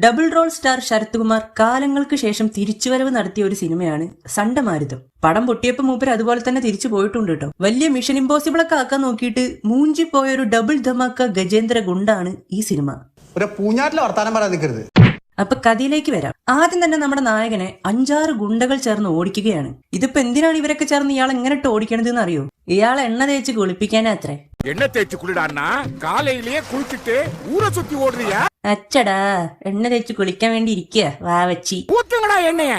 Double role star Sarath Kumar കാലങ്ങൾക്ക് ശേഷം തിരിച്ചുവരവ് നടത്തിയ ഒരു സിനിമയാണ് സണ്ടമാരുതം. പടം പൊട്ടിയപ്പോ മൂപ്പര് അതുപോലെ തന്നെ തിരിച്ചു പോയിട്ടുണ്ട് കേട്ടോ. വലിയ മിഷൻ ഇമ്പോസിബിൾ ഒക്കെ ആക്കാൻ നോക്കിയിട്ട് മൂഞ്ചിപ്പോയ ഒരു ഡബിൾ ധമാക്ക ഗജേന്ദ്ര ഗുണ്ടാണ് ഈ സിനിമ. അപ്പൊ കഥയിലേക്ക് വരാം. ആദ്യം തന്നെ നമ്മുടെ നായകനെ 5-6 ഗുണ്ടകൾ ചേർന്ന് ഓടിക്കുകയാണ്. ഇതിപ്പോ എന്തിനാണ് ഇവരൊക്കെ ചേർന്ന് ഇയാൾ എങ്ങനെ ഓടിക്കണതെന്ന് അറിയോ? ഇയാളെ എണ്ണ തേച്ച് കുളിപ്പിക്കാനാ അത്രേ. എണ്ണ തേച്ച് കുളിടാന്നാ കാലയിലേ കുളിച്ചിട്ട് ഊര ചുറ്റി ഓടുകയാ. അച്ചടാ, എണ്ണ തേച്ച് കുളിക്കാൻ വേണ്ടി ഇരിക്കുക വാവച്ചി. എണ്ണയാ.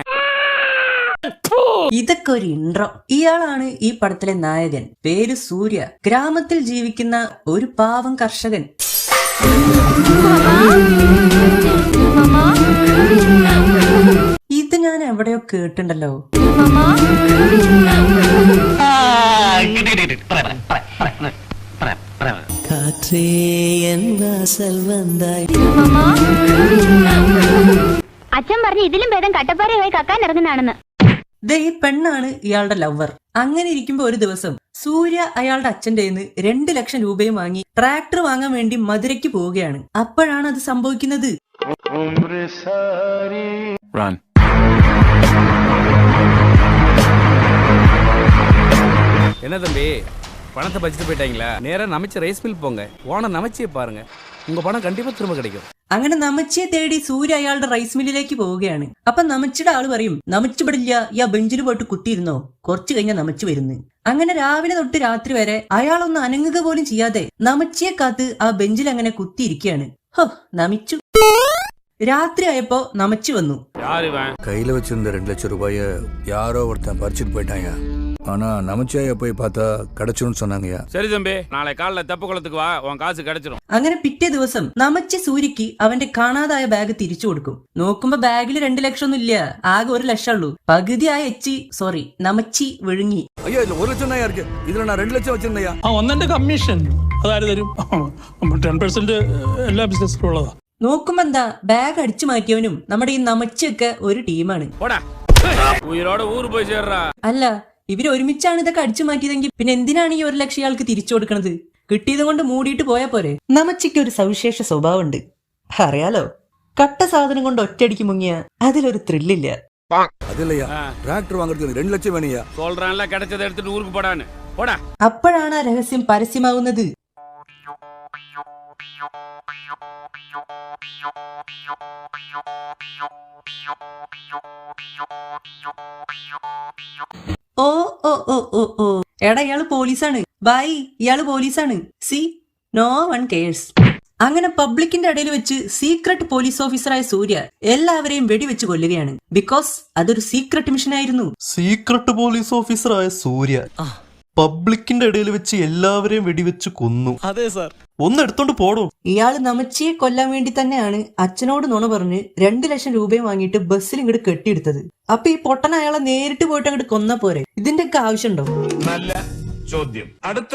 ഇതൊക്കെ ഒരു ഇൻട്രോ. ഇയാളാണ് ഈ പടത്തിലെ നായകൻ. പേര് സൂര്യ. ഗ്രാമത്തിൽ ജീവിക്കുന്ന ഒരു പാവം കർഷകൻ. ഇത് ഞാൻ എവിടെയോ കേട്ടിട്ടുണ്ടല്ലോ. അച്ഛൻ പറഞ്ഞു ഇതിലും ഭേദം കട്ടപ്പാറയായി കക്കാൻ ഇറങ്ങുന്നതാണെന്ന്. ഈ പെണ്ണാണ് ഇയാളുടെ ലവർ. അങ്ങനെ ഇരിക്കുമ്പോ ഒരു ദിവസം സൂര്യ അയാളുടെ അച്ഛൻ്റെ 2 ലക്ഷം രൂപയും വാങ്ങി ട്രാക്ടർ വാങ്ങാൻ വേണ്ടി മധുരയ്ക്ക് പോവുകയാണ്. അപ്പോഴാണ് അത് സംഭവിക്കുന്നത്. என்ன தம்பி, பணத்தை பச்சிட்டு போயிட்டாங்களா? நேரா நமச்சி ரைஸ் மில் போங்க, ஓன நமச்சியை பாருங்க, உங்க பணம் கண்டிப்பா திரும்ப கிடைக்கும். അങ്ങനെ നമച്ചിയെ തേടി സൂര്യ അയാളുടെ റൈസ് മില്ലിലേക്ക് പോവുകയാണ്. അപ്പൊ നമച്ചിയുടെ ആള് പറയും, നമച്ചു പെടില്ല, ഈ ബെഞ്ചിൽ പോയിട്ട് കുത്തിയിരുന്നോ, കുറച്ചു കഴിഞ്ഞാൽ നമച്ചു വരുന്നു. അങ്ങനെ രാവിലെ തൊട്ട് രാത്രി വരെ അയാളൊന്ന് അനങ്ങുക പോലും ചെയ്യാതെ നമച്ചിയെ കാത്ത് ആ ബെഞ്ചിൽ അങ്ങനെ കുത്തിയിരിക്കുകയാണ്. ഹോ, നമിച്ചു. രാത്രി ആയപ്പോ നമച്ചു വന്നു. കയ്യില് വെച്ചിരുന്ന 2 ലക്ഷം രൂപയെ யாரோ ஒருத்தன் பறிச்சுட்டு போயிட்டாங்க. ஆனா நமச்சியாய போய் பார்த்தா கிடைச்சுன்னு சொன்னாங்கயா. சரி தம்பி, நாளை காலைல தப்பு குளத்துக்கு வா, உன் காசு கிடைச்சிரும். അങ്ങനെ പിറ്റേ ദിവസം നമച്ചി സൂര്യക്ക് അവന്റെ കാണാതായ ബാഗ് തിരിച്ചു കൊടുക്കും. നോക്കുമ്പോ ബാഗിൽ 2 ലക്ഷം ഒന്നും ഇല്ല, ആകെ 1 ലക്ഷം ഉള്ളൂ. പകുതിയായ നമച്ചി വിഴുങ്ങി. ஐயா இதுல 1 லட்சம் தான் இருக்கு, இதுல நான் 2 ലക്ഷം വെച്ചിരുന്നயா. ഒന്നെന്റെ കമ്മീഷൻ അതായത് തരും. 10% എല്ലാ ബിസിനസ്സിലും ഉള്ളതാ. നോക്കുമ്പോ എന്താ, ബാഗ് അടിച്ചു മാറ്റിയവനും നമ്മുടെ ഈ നമച്ചിയൊക്കെ ഒരു ടീമാണ്. അല്ല, ഇവര് ഒരുമിച്ചാണ് ഇതൊക്കെ അടിച്ചു മാറ്റിയതെങ്കിൽ പിന്നെ എന്തിനാണ് ഈ 1 ലക്ഷം ഇയാൾക്ക് തിരിച്ചു കൊടുക്കണത്? കിട്ടിയത് കൊണ്ട് മൂടിയിട്ട് പോയാ പോരെ. നമച്ചിക്ക് ഒരു സവിശേഷ സ്വഭാവമുണ്ട്, അറിയാലോ. കട്ട സാധനം കൊണ്ട് ഒറ്റയടിക്ക് മുങ്ങിയ അതിലൊരു ത്രില്ലില്ല. ട്രാക്ടർ വാങ്ങുന്നതിന് 2 ലക്ഷം വേണിയാ. അപ്പോഴാണ് ആ രഹസ്യം പരസ്യമാവുന്നത്. ഓ ഓ ഓ ഓ ഓ എടാ, ഇയാള് പോലീസാണ്. ബൈ, ഇയാള് പോലീസാണ്. See, no one cares. അങ്ങനെ പബ്ലിക്കിന്റെ ഇടയിൽ വെച്ച് സീക്രട്ട് പോലീസ് ഓഫീസറായ സൂര്യ എല്ലാവരെയും വെടിവെച്ച് കൊല്ലുകയാണ്. ബിക്കോസ് അതൊരു സീക്രട്ട് മിഷൻ ആയിരുന്നു. സീക്രട്ട് പോലീസ് ഓഫീസറായ സൂര്യ പബ്ലിക്കിന്റെ ഇടയിൽ വെച്ച് എല്ലാവരെയും വെടിവെച്ച് കൊന്നു. അതെ സാർ. ഒന്ന് എടുത്തോണ്ട് പോടോ. ഇയാള് നമച്ചിയെ കൊല്ലാൻ വേണ്ടി തന്നെയാണ് അച്ഛനോട് നുണ പറഞ്ഞ് 2 ലക്ഷം രൂപയും വാങ്ങിയിട്ട് ബസ്സിൽ ഇങ്ങോട്ട് കെട്ടിയെടുത്തത്. അപ്പൊ ഈ പൊട്ടൻ അയാളെ നേരിട്ട് പോയിട്ട് അങ്ങോട്ട് കൊന്ന പോരെ? ഇതിന്റെയൊക്കെ ആവശ്യമുണ്ടോ? നല്ല ചോദ്യം. അടുത്ത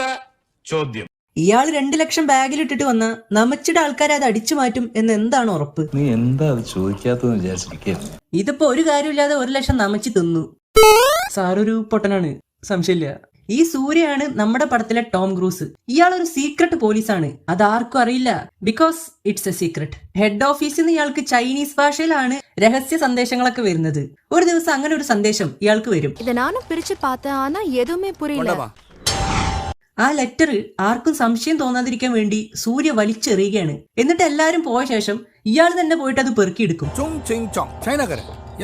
ചോദ്യം. ഇയാൾ 2 ലക്ഷം ബാഗിലിട്ടിട്ട് വന്ന നമച്ചിയുടെ ആൾക്കാരെ അത് അടിച്ചു മാറ്റും എന്ന് എന്താണ് ഉറപ്പ്? നീ എന്താ അത് ചോദിക്കാത്തതെന്ന് വിചാരിച്ചിരിക്കുന്നു. ഇതിപ്പോ ഒരു കാര്യമില്ലാതെ 1 ലക്ഷം നമച്ചി തിന്നു. സാറൊരു പൊട്ടനാണ്, സംശയമില്ല. ഈ സൂര്യയാണ് നമ്മുടെ പടത്തിലെ ടോം ക്രൂസ്. ഇയാളൊരു സീക്രട്ട് പോലീസാണ്, അത് ആർക്കും അറിയില്ല. Because it's A secret. Head ഓഫീസിൽ നിന്ന് ഇയാൾക്ക് ചൈനീസ് ഭാഷയിലാണ് രഹസ്യ സന്ദേശങ്ങളൊക്കെ വരുന്നത്. ഒരു ദിവസം അങ്ങനെ ഒരു സന്ദേശം ഇയാൾക്ക് വരും. ആ ലെറ്റർ ആർക്കും സംശയം തോന്നാതിരിക്കാൻ വേണ്ടി സൂര്യ വലിച്ചെറിയുകയാണ്. എന്നിട്ട് എല്ലാരും പോയ ശേഷം ഇയാൾ തന്നെ പോയിട്ട് അത് പെറുക്കിയെടുക്കും.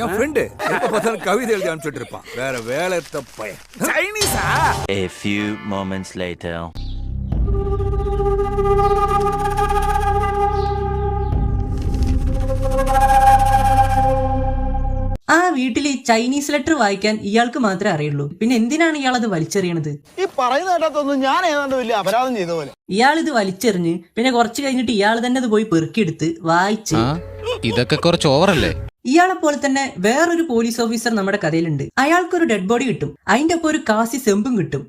என் ஃப்ரெண்டு எப்ப பார்த்தாலும் கவிதை எழுதி அனுப்பிச்சுட்டு இருப்பான், வேற வேலை தப்ப. ചൈനീസാ. A few moments later. ആ വീട്ടിൽ ഈ ചൈനീസ് ലെറ്റർ വായിക്കാൻ ഇയാൾക്ക് മാത്രമേ അറിയുള്ളൂ. പിന്നെ എന്തിനാണ് ഇയാൾ അത് വലിച്ചെറിയണത്? ഈ പറയുന്ന കേട്ടതൊന്നും ഞാൻ ഏതാണ്ട് വലിയ അപരാധം ചെയ്ത പോലെ. ഇയാൾ ഇത് വലിച്ചെറിഞ്ഞ് പിന്നെ കുറച്ച് കഴിഞ്ഞിട്ട് ഇയാൾ തന്നെ അത് പോയി പെറുക്കിയെടുത്ത് വായിച്ച്. ഇതൊക്കെ കുറച്ച് ഓവറല്ലേ? ഇയാളെ പോലെ തന്നെ വേറൊരു പോലീസ് ഓഫീസർ നമ്മുടെ കഥയിലുണ്ട്. അയാൾക്കൊരു ഡെഡ് ബോഡി കിട്ടും, അതിന്റെ ഒപ്പം ഒരു കാസി സെമ്പും കിട്ടും.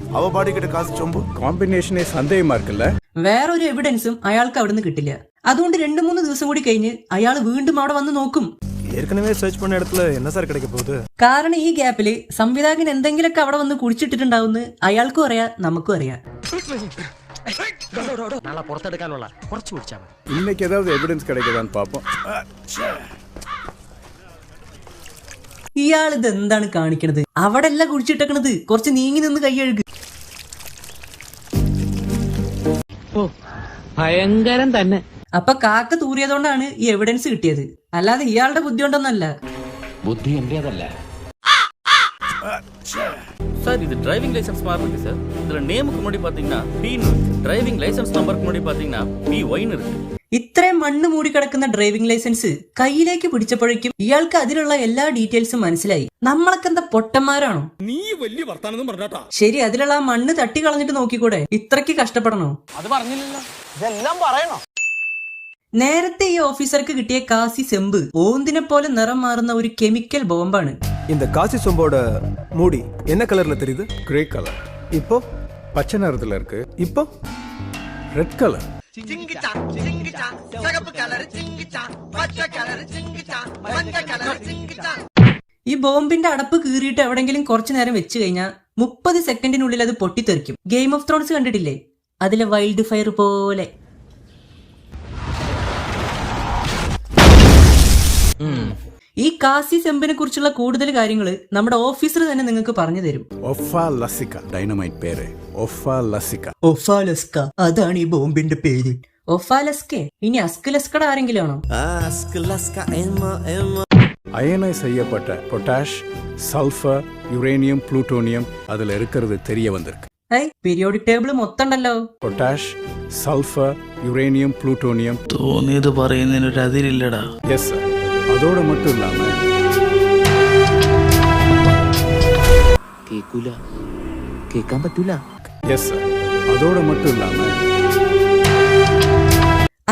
കോമ്പിനേഷനെ സന്ദേഹമാർക്കല്ല. വേറൊരു എവിഡൻസും അയാൾക്ക് അവിടുന്ന് കിട്ടില്ല. അതുകൊണ്ട് 2-3 ദിവസം കൂടി കഴിഞ്ഞ് അയാൾ വീണ്ടും അവിടെ വന്ന് നോക്കും. കാരണം ഈ ഗ്യാപ്പില് സംവിധായകൻ എന്തെങ്കിലുമൊക്കെ അവിടെ വന്ന് കുടിച്ചിട്ടിട്ടുണ്ടാവുമെന്ന് അയാൾക്കും അറിയാം, നമുക്കും അറിയാം. നാളെ പുറത്തെടുക്കാനുള്ള കുറച്ച് പിടിച്ചാൽ മതി. இன்னைக்கு ஏதாவது எவிடன்ஸ் கிடைக்குதான்னு பார்ப்போம். ഇയാൾ ഇത് എന്താണ് കാണിക്കണത്? അവിടെ അല്ല കുഴിച്ചിട്ടേക്കണത്, കുറച്ച് നീങ്ങി നിന്ന് കൈയഴുക. ഭയങ്കരം തന്നെ. അപ്പൊ കാക്ക തൂറിയതുകൊണ്ടാണ് ഈ എവിഡൻസ് കിട്ടിയത്, അല്ലാതെ ഇയാളുടെ ബുദ്ധി കൊണ്ടൊന്നല്ല. ബുദ്ധി എന്റേതല്ല. சார் இது டிரைவிங் லைசன்ஸ் மாதிரி இருக்கு சார். இதுல நேமுக்கு முன்னாடி பாத்தீங்கன்னா பின்னு இருக்கு, டிரைவிங் லைசன்ஸ் நம்பருக்கு முன்னாடி பாத்தீங்கன்னா PY இருக்கு. ഇത്രയും മണ്ണ് മൂടിക്കിടക്കുന്ന ഡ്രൈവിംഗ് ലൈസൻസ് കയ്യിലേക്ക് പിടിച്ചപ്പോഴേക്കും ഇയാൾക്ക് അതിലുള്ള എല്ലാ ഡീറ്റെയിൽസും മനസ്സിലായി. നമ്മളൊക്കെ എന്താ പൊട്ടന്മാരാണോ? നീ വലിയ വർത്താനം പറഞ്ഞാട്ടാ. ശരി, അതിലുള്ള ആ മണ്ണ് തട്ടി കളഞ്ഞിട്ട് നോക്കിക്കൂടെ? ഇത്രയ്ക്ക് കഷ്ടപ്പെടണോ? അത് പറഞ്ഞില്ലല്ലോ, ഇതെല്ലാം പറയണോ? നേരത്തെ ഈ ഓഫീസർക്ക് കിട്ടിയ കാസി സെമ്പ് ഓന്തിനെ പോലെ നിറം മാറുന്ന ഒരു കെമിക്കൽ ബോംബാണ്. இந்த காசி சொம்போட மூடி என்ன கலர்ல தெரியுது? Grey colour. இப்போ பச்சை நிறத்துல இருக்கு. இப்போ ரெட் கலர். ഈ ബോംബിന്റെ അടപ്പ് കീറിയിട്ട് എവിടെങ്കിലും കുറച്ചു നേരം വെച്ച് കഴിഞ്ഞാൽ 30 സെക്കൻഡിനുള്ളിൽ അത് പൊട്ടിത്തെറിക്കും. ഗെയിം ഓഫ് ത്രോൺസ് കണ്ടിട്ടില്ലേ? അതിലെ വൈൽഡ് ഫയർ പോലെ. ഈ കാസി സെമ്പിനെ കുറിച്ചുള്ള കൂടുതൽ കാര്യങ്ങൾ നമ്മുടെ ഓഫീസർ തന്നെ നിങ്ങൾക്ക് പറഞ്ഞു തരും. ഒഫാലസിക്ക ഡൈനമൈറ്റ് പേര്. ഒഫാലസിക്ക. ഒഫാലസ്ക, അതാണ് ഈ ബോംബിന്റെ പേര്. ഒഫാലസ്കെ. ഇനി അസ്കലസ്കട ആരെങ്കിലും ആണോ? அயனைஸ் செய்யப்பட்ட பொட்டாஷ், சல்ஃபர், யுரேனியம், புளூட்டோனியம் அதுல இருக்கிறது தெரிய வந்திருக்கு. പീരിയോഡിക് ടേബിൾ മൊത്തം ഉണ്ടല്ലോ. Potash, sulphur, uranium, plutonium. തോന്നിയത് പറയുന്നതിനൊരു അതിരില്ലടാ. Yes sir. അതോടെ மட்டும் ഇല്ലാമ കേക്കൂല, കേക്കാൻ പറ്റൂല. Yes sir. അതോടെ மட்டும் ഇല്ലാമ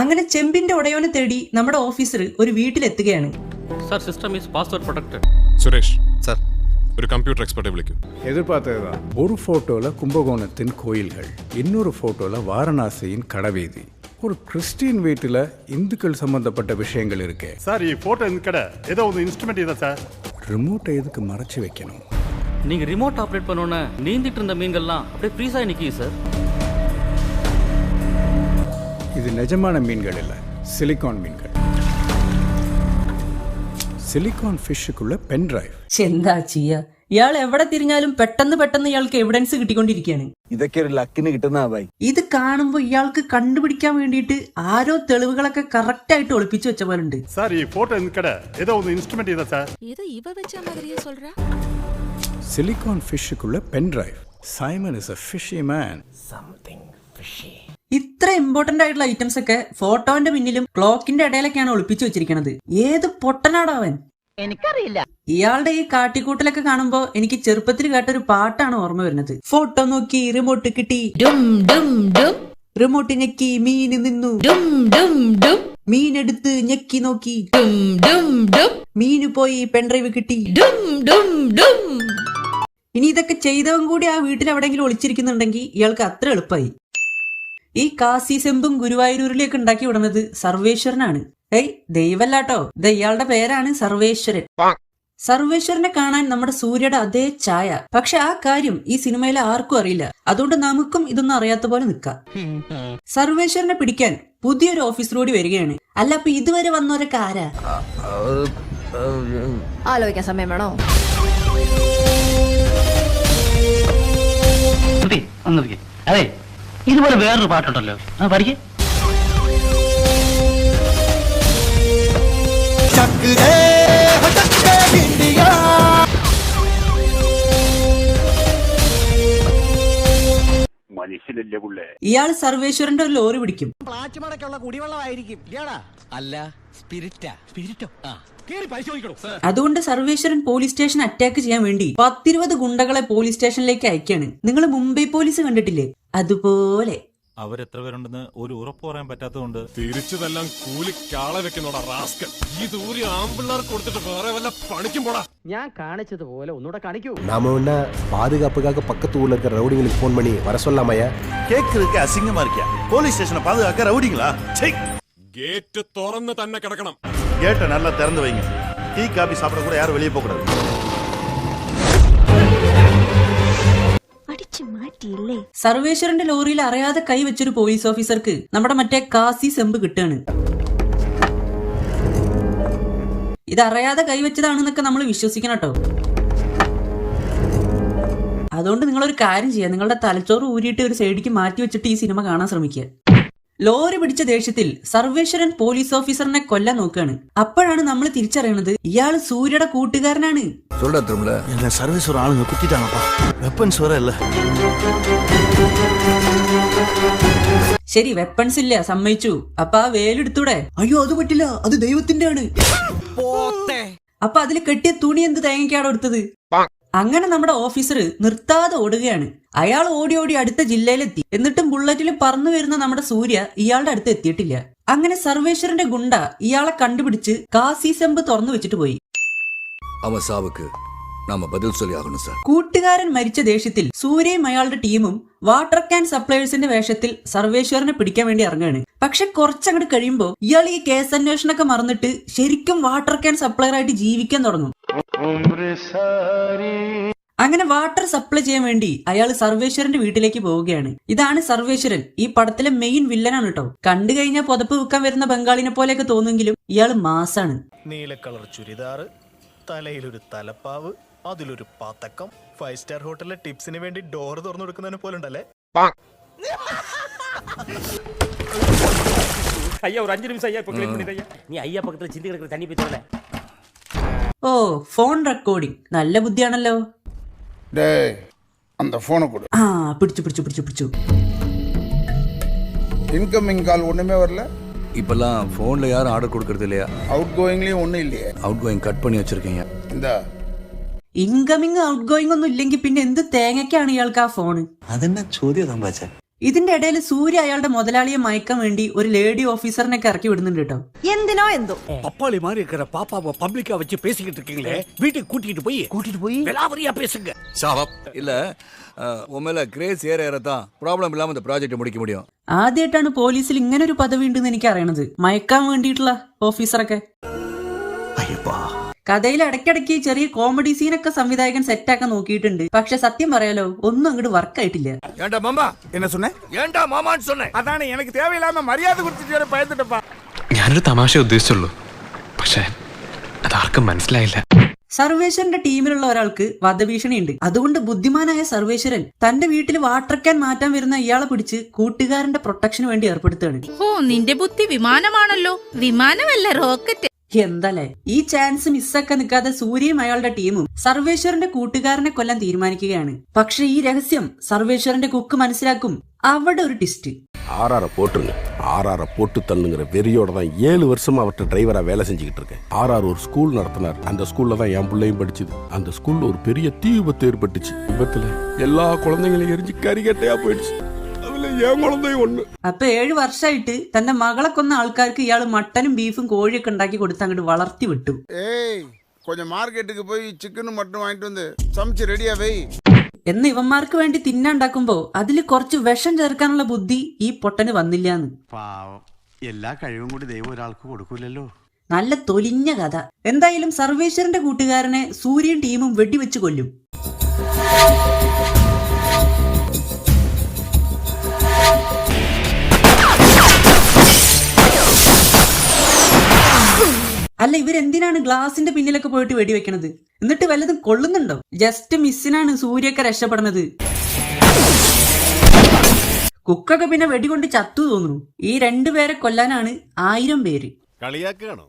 അങ്ങനെ ചെമ്പിന്റെ ഉടയോനെ തേടി നമ്മുടെ ഓഫീസർ ഒരു വീട്ടിലെത്തുകയാണ്. Sir system is password protected. Suresh sir, ഒരു കമ്പ്യൂട്ടർ എക്സ്പെർട്ടെ വിളിക്കും. எதிர்பார்த்ததுதான். ஒரு போட்டோல கும்பகோணத்தின் கோயில்கள், இன்னொரு போட்டோல வாரணாசியின் கடவீதி, ஒரு கிறிஸ்டியன் வீட்டுல இந்துக்கள் சம்பந்தப்பட்ட விஷயங்கள் இருக்கு. സാർ ഈ ഫോട്ടോ എന്തിക്കട ഏതോ ഒന്ന് ഇൻസ്ട്രുമെന്റ് ചെയ്താ സാർ. ரிமோட்டை எதுக்கு மறைச்சு வைக்கணும்? நீங்க ரிமோட் ஆப்ரேட் பண்ணோன்னே நீந்திட்டு இருந்த மீன்கள்லாம் அப்படியே ஃப்ரீஸ் ஆகி நிற்கிது சார். இது நிஜமான மீன்கள் இல்ல, சிலிகான் மீன்கள். സിലിക്കോൺ ഫിഷുക്കുള്ള പെൻ ഡ്രൈവ്. എന്താ ചെയ്യാ? ഇയാൾ എവിടെ തിരിഞ്ഞാലും പെട്ടെന്ന് ഇയാൾക്ക് എവിഡൻസ് കിട്ടിക്കൊണ്ടിരിക്കുകയാണ്. ഇതൊക്കെ ഒരു ലക്കിന് കിട്ടുന്ന ഭായി. ഇത് കാണുമ്പോ ഇയാൾക്ക് കണ്ടുപിടിക്കാൻ വേണ്ടിയിട്ട് ആരോ തെളിവുകളൊക്കെ കറക്റ്റ് ആയിട്ട് ഒളിപ്പിച്ചു വെച്ച പോലെ ഉണ്ട്. സാർ ഈ ഫോട്ടോ എന്തിക്കട ഏതോ ഒന്ന് ഇൻസ്ട്രുമെന്റ് ചെയ്താ സാർ. സിലിക്കോൺ ഫിഷുക്കുള്ള pen drive. Simon is a fishy man. ഇത്ര ഇമ്പോർട്ടന്റ് ആയിട്ടുള്ള ഐറ്റംസ് ഒക്കെ ഫോട്ടോന്റെ പിന്നിലും ക്ലോക്കിന്റെ ഇടയിലൊക്കെയാണ് ഒളിപ്പിച്ചു വെച്ചിരിക്കുന്നത്. ഏത് പൊട്ടനാടാവൻ? എനിക്കറിയില്ല. ഇയാളുടെ ഈ കാട്ടിക്കൂട്ടലൊക്കെ കാണുമ്പോ എനിക്ക് ചെറുപ്പത്തിൽ കേട്ടൊരു പാട്ടാണ് ഓർമ്മ വരുന്നത്. ഫോട്ടോ നോക്കി റിമോട്ട് കിട്ടി, റിമോട്ട് ഞെക്കി മീന് നിന്നു, മീനെടുത്ത് ഞെക്കി നോക്കി, മീന് പോയി പെൻഡ്രൈവ് കിട്ടി. ഇനി ഇതൊക്കെ ചെയ്തവൻ കൂടി ആ വീട്ടിൽ എവിടെയെങ്കിലും ഒളിച്ചിരിക്കുന്നുണ്ടെങ്കിൽ ഇയാൾക്ക് അത്ര എളുപ്പമായി. ഈ കാസി സെമ്പും ഗുരുവായൂരിലേക്ക് ഉണ്ടാക്കി വിടുന്നത് സർവേശ്വരനാണ്. ദൈവല്ലാട്ടോ, ഇത് ഇയാളുടെ പേരാണ് സർവേശ്വരൻ. സർവേശ്വരനെ കാണാൻ നമ്മുടെ സൂര്യയുടെ അതേ ഛായ. പക്ഷെ ആ കാര്യം ഈ സിനിമയിലെ ആർക്കും അറിയില്ല. അതുകൊണ്ട് നമുക്കും ഇതൊന്നും അറിയാത്ത പോലെ നിൽക്കാം. സർവേശ്വരനെ പിടിക്കാൻ പുതിയൊരു ഓഫീസർ കൂടി വരികയാണ്. അല്ല, അപ്പൊ ഇതുവരെ വന്നവരൊക്കെ ആരാ? ആലോചിക്കാൻ സമയം വേണോ? അതെ, ഇതുപോലെ വേറൊരു പാട്ടുണ്ടല്ലോ, പഠിക്കേ. മനുഷ്യനല്ലേ പുള്ളേ. ഇയാൾ സർവേശ്വരന്റെ ഒരു ലോറി പിടിക്കും. പ്ലാച്ചുമടക്കുള്ള കുടിവെള്ളമായിരിക്കും. അല്ല, സ്പിരിറ്റാ. സ്പിരിറ്റോ? അതുകൊണ്ട് സർവേശ്വരൻ പോലീസ് സ്റ്റേഷൻ അറ്റാക്ക് ചെയ്യാൻ വേണ്ടി 10-20 ഗുണ്ടകളെ പോലീസ് സ്റ്റേഷനിലേക്ക് അയക്കാണ്. നിങ്ങൾ മുംബൈ പോലീസ് കണ്ടിട്ടില്ലേ? അതുപോലെ. അവരെത്ര പേരുണ്ടെന്ന് ഒരു ഉറപ്പ് പറയാൻ പറ്റാത്തതുകൊണ്ട് തിരിച്ചതെല്ലാം കൂലിക്കാളെ വെക്കുന്നോടാ റാസ്കൽ. ഈ ദൂരെ ആമ്പിള്ളാർക്ക് കൊടുത്തിട്ട് വേറെ വല്ല പണിക്കും പോടാ. ഞാൻ കാണിച്ചതുപോലെ ഒന്നുകൂടെ കാണിക്കൂ. நாம என்ன பாதுகாப்புக்காக பக்கத்து ஊர்ல இருக்கிற ரவுடிங்களுக்கு ஃபோன் பண்ணி வர சொல்லாமையா? കേക്ക് അസിംഗമാ ഇരിക്കാ. പോലീസ് സ്റ്റേഷനെ പാതുകാക്ക റൗഡിങ്ങളാ? ഗേറ്റ് തുറന്ന് തന്നെ കിടക്കണം. ഗേറ്റ് നല്ല திறந்து வைங்க. டீ காபி சாப்பிட கூட யாரும் வெளியே போக கூடாது. സർവേശ്വരന്റെ ലോറിയിൽ അറിയാതെ കൈ വെച്ചൊരു പോലീസ് ഓഫീസർക്ക് നമ്മുടെ മറ്റേ കാസി സെമ്പ് കിട്ടാണ്. ഇത് അറിയാതെ കൈവച്ചതാണെന്നൊക്കെ നമ്മൾ വിശ്വസിക്കണം കേട്ടോ. അതുകൊണ്ട് നിങ്ങളൊരു കാര്യം ചെയ്യുക, നിങ്ങളുടെ തലച്ചോറ് ഊരിയിട്ട് ഒരു സൈഡിലേക്ക് മാറ്റി വെച്ചിട്ട് ഈ സിനിമ കാണാൻ ശ്രമിക്കുക. ലോറി പിടിച്ച ദേഷ്യത്തിൽ സർവേശ്വരൻ പോലീസ് ഓഫീസറിനെ കൊല്ലാൻ നോക്കുകയാണ്. അപ്പോഴാണ് നമ്മൾ തിരിച്ചറിയണത് ഇയാള് സൂര്യയുടെ കൂട്ടുകാരനാണ്. സർവീസ് ആളുകൾ കുത്തിട്ടാണപ്പാ, വെപ്പൺസ് വരെ അല്ല. ശരി, വെപ്പൺസ് ഇല്ല, സമ്മതിച്ചു. അപ്പൊ ആ വേലെടുത്തൂടെ? അയ്യോ അത് പറ്റില്ല, അത് ദൈവത്തിന്റെ ആണ്. അപ്പൊ അതിൽ കെട്ടിയ തുണി എന്ത് തേങ്ങയ്ക്കാണ് എടുത്തത്? അങ്ങനെ നമ്മുടെ ഓഫീസർ നിർത്താതെ ഓടുകയാണ്. അയാൾ ഓടി ഓടി അടുത്ത ജില്ലയിലെത്തി. എന്നിട്ടും ബുള്ളറ്റിൽ പറന്നു വരുന്ന നമ്മുടെ സൂര്യ ഇയാളുടെ അടുത്ത് എത്തിയിട്ടില്ല. അങ്ങനെ സർവേശ്വരന്റെ ഗുണ്ട ഇയാളെ കണ്ടുപിടിച്ച് കാസി സെമ്പ് തുറന്നു വെച്ചിട്ട് പോയി. കൂട്ടുകാരൻ മരിച്ച ദേഷ്യത്തിൽ സൂര്യയും അയാളുടെ ടീമും വാട്ടർ ക്യാൻ സപ്ലയേഴ്സിന്റെ വേഷത്തിൽ സർവേശ്വരനെ പിടിക്കാൻ വേണ്ടി ഇറങ്ങുകയാണ്. പക്ഷെ കുറച്ചങ്ങോട്ട് കഴിയുമ്പോ ഇയാൾ ഈ കേസ് അന്വേഷണമൊക്കെ മറന്നിട്ട് ശരിക്കും വാട്ടർ ക്യാൻ സപ്ലയർ ആയിട്ട് ജീവിക്കാൻ തുടങ്ങും. അങ്ങനെ വാട്ടർ സപ്ലൈ ചെയ്യാൻ വേണ്ടി അയാൾ സർവേശ്വരന്റെ വീട്ടിലേക്ക് പോവുകയാണ്. ഇതാണ് സർവേശ്വരൻ, ഈ പടത്തിലെ മെയിൻ വില്ലനാണ് കേട്ടോ. കണ്ടു കഴിഞ്ഞാൽ പുതപ്പ് വിൽക്കാൻ വരുന്ന ബംഗാളിനെ പോലെയൊക്കെ തോന്നുമെങ്കിലും ഇയാൾ മാസാണ്. നീല കളർ ചുരിദാർ, തലയിലൊരു തലപ്പാവ്, അതിലൊരു പാത്തക്കം. 5 സ്റ്റാർ ഹോട്ടലിലെ ടിപ്സിന് വേണ്ടി ഡോർ തുറന്നു കൊടുക്കുന്നതിനെ പോലെ ഉണ്ടല്ലേ. ഓ, ഫോൺ റെക്കോർഡിംഗ് നല്ല ബുദ്ധിയാണല്ലോ. ആ, പിടിച്ചു. ഇൻകമിംഗ് കാൾ ഒന്നുമേ വരല. இப்பெல்லாம் போன்ல யாரும் ஆர்டர் கொடுக்கறது இல்லையா? அவுட் கோயிங்லயும் ஒண்ணும் இல்லையே. அவுட் கோயிங் கட் பண்ணி வச்சிருக்கீங்க. இந்த ഇൻകമിങ് ഔട്ട് ഗോയിങ് ഒന്നും ഇല്ലെങ്കിൽ പിന്നെ എന്ത് തേങ്ങയ്ക്കാണ് ഇയാൾക്ക് ആ ഫോണ്? അതെന്നാ ചോദ്യം തമ്പാച്ച. ഇതിന്റെ ഇടയിൽ സൂര്യ അയാളുടെ മുതലാളിയെ മയക്കാൻ വേണ്ടി ഒരു ലേഡി ഓഫീസറിനൊക്കെ ഇറക്കി വിടുന്നുണ്ട് കേട്ടോ. എന്തിനോ എന്തോ பப்பாளி மாதிரி இருக்கிற பாப்பாவை பப்ளிக்கா வச்சு பேசிக்கிட்டு இருக்கீங்களே, வீட்டுக்கு கூட்டிட்டு போய் விலாவரியா பேசுங்க. சாவப் இல்ல உமேல கிரேஸ் ஏறதான் ப்ராப்ளம் இல்லாம இந்த ப்ராஜெக்ட் முடிக்க முடியும். ആദ്യമായിട്ടാണ് പോലീസിൽ ഇങ്ങനെ ഒരു പദവി ഉണ്ടെന്ന് എനിക്ക് അറിയണത്, മയക്കാൻ വേണ്ടിയിട്ടുള്ള ഓഫീസറൊക്കെ. കഥയിൽ ഇടയ്ക്കിടയ്ക്ക് ചെറിയ കോമഡി സീനൊക്കെ സംവിധായകൻ സെറ്റാക്കാൻ നോക്കിയിട്ടുണ്ട്. പക്ഷെ സത്യം പറയാലോ, ഒന്നും അങ്ങോട്ട് വർക്ക് ആയിട്ടില്ല. ஏண்டா மாமா என்ன சொன்னே? ஏண்டா மாமான்னு சொன்னேன். அதானே எனக்கு தேவையில்லாம மரியாதை கொடுத்துட்டு வர பயந்துட்டப்பா. ഞാനൊരു തമാശ ഉദ്ദേശിച്ചുള്ളൂ, പക്ഷെ അതാർക്കും മനസ്സിലായില്ല. സർവേശ്വരന്റെ ടീമിലുള്ള ഒരാൾക്ക് വധഭീഷണിയുണ്ട്. അതുകൊണ്ട് ബുദ്ധിമാനായ സർവേശ്വരൻ തന്റെ വീട്ടിൽ വാട്ടർ ക്യാൻ മാറ്റാൻ വരുന്ന ഇയാളെ പിടിച്ച് കൂട്ടുകാരന്റെ പ്രൊട്ടക്ഷന് വേണ്ടി ഏർപ്പെടുത്തുകയാണ്. ഓ, നിന്റെ ബുദ്ധി വിമാനമാണല്ലോ. വിമാനമല്ല, റോക്കറ്റ്. എന്തല്ലേ, ഈ ചാൻസ് മിസ്സൊക്കെ നിൽക്കാതെ സൂര്യയും അയാളുടെ ടീമും സർവേശ്വരന്റെ കൂട്ടുകാരനെ കൊല്ലാൻ തീരുമാനിക്കുകയാണ്. പക്ഷെ ഈ രഹസ്യം സർവേശ്വരന്റെ കുക്ക് മനസ്സിലാക്കും. അവിടെ ഒരു ട്വിസ്റ്റ്. ஆர்ஆரை போட்டுருங்க. ஆர்ஆரை போட்டு தள்ளுங்கிற வெறியோட தான் 7 வருஷமா அவர்கிட்ட டிரைவரா வேலை செஞ்சுக்கிட்டு இருக்கேன். ஆர்ஆர் ஒரு ஸ்கூல் நடத்தினார். அந்த ஸ்கூல்ல தான் என் பிள்ளையும் படிச்சுது. அந்த ஸ்கூல்ல ஒரு பெரிய தீ விபத்து ஏற்பட்டுச்சு. விபத்துல எல்லா குழந்தைங்களையும் எரிஞ்சு கறிகட்டையா போயிடுச்சு. அதுல என் குழந்தையும் ஒண்ணு. അപ്പൊ 7 വർഷമായിട്ട് തന്റെ മകളെ കൊന്ന ആൾക്കാർക്ക് ഇയാൾ മട്ടനും ബീഫും കോഴിയൊക്കെ ഉണ്ടാക്കി കൊടുത്ത് അങ്ങോട്ട് വളർത്തി വിട്ടു. ஏய் கொஞ்சம் மார்க்கெட்டுக்கு போய் சிக்கனும் மட்டன் வாங்கிட்டு வந்து சமைச்சு ரெடியா வை. എന്ന് ഇവന്മാർക്ക് വേണ്ടി തിന്നുണ്ടാക്കുമ്പോ അതിൽ കുറച്ച് വിഷം ചേർക്കാനുള്ള ബുദ്ധി ഈ പൊട്ടന് വന്നില്ലാന്ന്. എല്ലാ കഴിവും കൂടി ദൈവം ഒരാൾക്ക് കൊടുക്കൂലല്ലോ. നല്ല തൊലിഞ്ഞ കഥ. എന്തായാലും സർവേശ്വരന്റെ കൂട്ടുകാരനെ സൂര്യൻ ടീമും വെടിവെച്ച് കൊല്ലും. അല്ല, ഇവരെന്തിനാണ് ഗ്ലാസിന്റെ പിന്നിലൊക്കെ പോയിട്ട് വെടിവെക്കണത്? എന്നിട്ട് വല്ലതും കൊള്ളുന്നുണ്ടോ? ജസ്റ്റ് മിസ്സിനാണ് സൂര്യയൊക്കെ രക്ഷപ്പെടുന്നത്. കുക്കൊക്കെ പിന്നെ വെടികൊണ്ട് ചത്തു തോന്നുന്നു. ഈ 2 പേരെ കൊല്ലാനാണ് 1000 പേര്. കളിയാക്കുകയാണോ?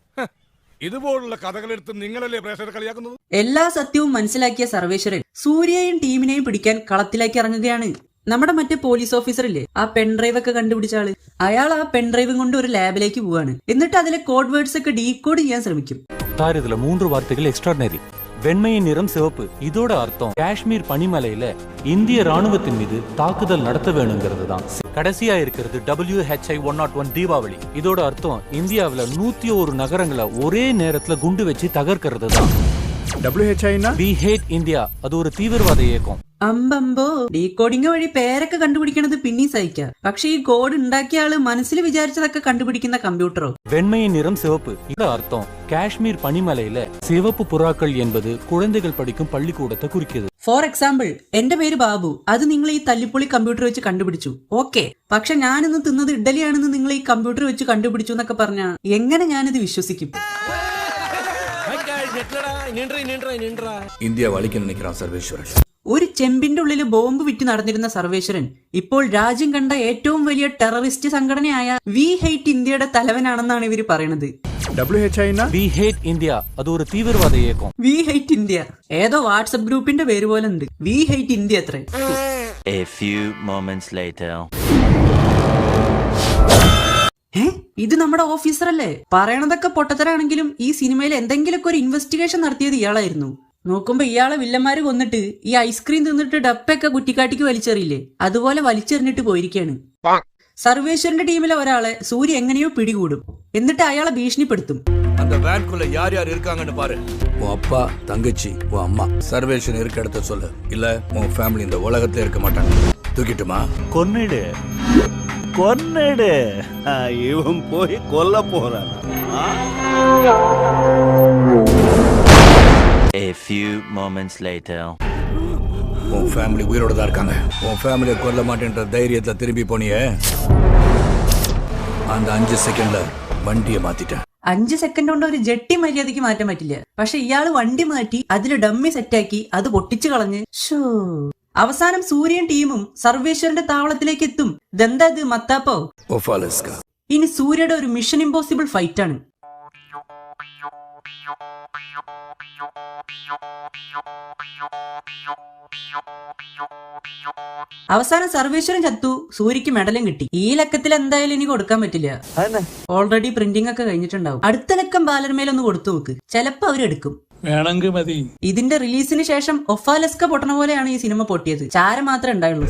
ഇതുപോലുള്ള കഥകളെടുത്ത് നിങ്ങളല്ലേ പ്രേക്ഷകർ കളിയാക്കുന്നത്? എല്ലാ സത്യവും മനസ്സിലാക്കിയ സർവേശ്വരൻ സൂര്യയെയും ടീമിനെയും പിടിക്കാൻ കളത്തിലേക്ക് ഇറങ്ങുകയാണ്. നമ്മുടെ മറ്റേ പോലീസ് ഓഫീസർ ഇല്ലേ, ആ പെൻഡ്രൈവ് ഒക്കെ കണ്ടുപിടിച്ച ആള്, അയാൾ ആ പെൻഡ്രൈവും കൊണ്ട് ഒരു ലാബിലേക്ക് പോവാണ്. എന്നിട്ട് അതിലെ കോഡ് വേർഡ്സ് ഒക്കെ ഡീകോഡ് ചെയ്യാൻ ശ്രമിക്കും. 3 வார்த்தைகள் எக்ஸ்ட்ராடினரி. வெண்மையின் நிறம் சிவப்பு. இதோட அர்த்தம் காஷ்மீர் பனிமலையில இந்திய ராணுவத்தின் மீது தாக்குதல் நடத்த வேணுங்கிறது தான். கடைசியா இருக்கிறது WHI-101 தீபாவளி. இதோட அர்த்தம் இந்தியாவில் 101 நகரங்களை ஒரே நேரத்துல குண்டு வச்சு தகர்க்கிறது தான். WHI-னா We hate India. அது ஒரு தீவிரவாத இயக்கம். അമ്പമ്പോ ഡീകോഡിംഗ് വഴി പേരൊക്കെ കണ്ടുപിടിക്കണത് പിന്നെയും സഹിക്കാം. പക്ഷെ ഈ കോഡ് ഉണ്ടാക്കിയ ആള് മനസ്സിൽ വിചാരിച്ചതൊക്കെ കണ്ടുപിടിക്കുന്ന കമ്പ്യൂട്ടറോ? வெண்மையின் நிறம் சிவப்பு இதோட அர்த்தம் காஷ்மீர் பனிமலையில சிவப்பு புறாக்கள் என்பது குழந்தைகள் படிக்கும் பள்ளிக்கூடத்தை குறிக்குது. ഫോർ എക്സാമ്പിൾ, എന്റെ പേര് ബാബു. അത് നിങ്ങൾ ഈ തല്ലിപ്പൊളി കമ്പ്യൂട്ടർ വെച്ച് കണ്ടുപിടിച്ചു. ഓക്കെ, പക്ഷെ ഞാനിന്ന് തിന്നത് ഇഡലിയാണെന്ന് നിങ്ങൾ ഈ കമ്പ്യൂട്ടർ വെച്ച് കണ്ടുപിടിച്ചു എന്നൊക്കെ പറഞ്ഞാൽ എങ്ങനെ ഞാനിത് വിശ്വസിക്കും? ഇന്ത്യ വളിക്കാൻ നിൽക്കണം സർവേശ്വരൻ. ഒരു ചെമ്പിന്റെ ഉള്ളിൽ ബോംബ് വിറ്റ് നടന്നിരുന്ന സർവേശ്വരൻ ഇപ്പോൾ രാജ്യം കണ്ട ഏറ്റവും വലിയ ടെററിസ്റ്റ് സംഘടനയായ വി ഹേറ്റ് ഇന്ത്യയുടെ തലവനാണെന്നാണ് ഇവര് പറയണത്. We hate India അത് ഒരു തീവ്രവാദ ഇയക്കം. വി ഹേറ്റ് ഇന്ത്യ ഏതോ വാട്സ്ആപ്പ് ഗ്രൂപ്പിന്റെ പേര് പോലെ ഉണ്ട്. വി ഹേറ്റ് ഇന്ത്യ അത്രേ. A few moments later. ഇത് നമ്മുടെ ഓഫീസർ അല്ലേ? പറയണതൊക്കെ പൊട്ടത്തരാണെങ്കിലും ഈ സിനിമയിൽ എന്തെങ്കിലുമൊക്കെ ഒരു ഇൻവെസ്റ്റിഗേഷൻ നടത്തിയത് ഇയാളായിരുന്നു. നോക്കുമ്പോ ഇയാളെ വില്ലന്മാര് കൊന്നിട്ട് ഈ ഐസ്ക്രീം തിന്നിട്ട് ഡപ്പൊക്കെ കുറ്റിക്കാട്ടിക്ക് വലിച്ചെറിയില്ലേ, അതുപോലെ വലിച്ചെറിഞ്ഞിട്ട് പോയിരിക്കാണ്. സർവേശ്വരന്റെ ടീമിലെ ഒരാളെ സൂര്യ എങ്ങനെയോ പിടികൂടും. എന്നിട്ട് അയാളെ ഭീഷണിപ്പെടുത്തും. அந்த வேன்குள்ள யார் யார் இருக்காங்கன்னு பாரு. உன் அப்பா, தங்கச்சி, உன் அம்மா. சர்வேஷன் இருக்க இடத்த சொல்லு. இல்ல உன் ஃபேமிலி இந்த உலகத்துல இருக்க மாட்டாங்க. தூக்கிட்டுமா? കൊന്നിട് കൊന്നിട്. ഇവൻ പോയി കൊല്ല പോറാണ്. A few moments later. உன் ஃபேமிலி உயிரோட தான் இருக்காங்க. உன் ஃபேமிலியை கொல்ல மாட்டேன்ற தைரியத்துல திரும்பி போனியே, அந்த 5 സെക്കൻഡില് വണ്ടിയെ മാറ്റിട്ട. 5 സെക്കൻഡ് കൊണ്ട് ഒരു ജെട്ടി മര്യാദയ്ക്ക് മാറ്റാൻ പറ്റില്ല. പക്ഷെ ഇയാള് വണ്ടി മാറ്റി അതിൽ ഡമ്മി സെറ്റാക്കി അത് പൊട്ടിച്ചു കളഞ്ഞ് അവസാനം സൂര്യൻ ടീമും സർവേശ്വരന്റെ താവളത്തിലേക്ക് എത്തും. ഇതെന്താ ഇത്, മത്താപ്പോ? ഇനി സൂര്യയുടെ ഒരു മിഷൻ ഇമ്പോസിബിൾ ഫൈറ്റ് ആണ്. അവസാനം സർവേശ്വരൻ ചത്തു, സൂര്യക്ക് മെഡലും കിട്ടി. ഈ ലക്കത്തിൽ എന്തായാലും ഇനി കൊടുക്കാൻ പറ്റില്ല. ഓൾറെഡി പ്രിന്റിംഗ് ഒക്കെ കഴിഞ്ഞിട്ടുണ്ടാവും. അടുത്ത ലക്കം ബാലർമേലൊന്ന് കൊടുത്തു നോക്ക്, ചിലപ്പോ അവരെടുക്കും. വേണമെങ്കിൽ മതി. ഇതിന്റെ റിലീസിന് ശേഷം ഒഫാലസ്ക പൊട്ടണ പോലെയാണ് ഈ സിനിമ പൊട്ടിയത്. ചാരം മാത്രമേ ഉണ്ടായുള്ളൂ.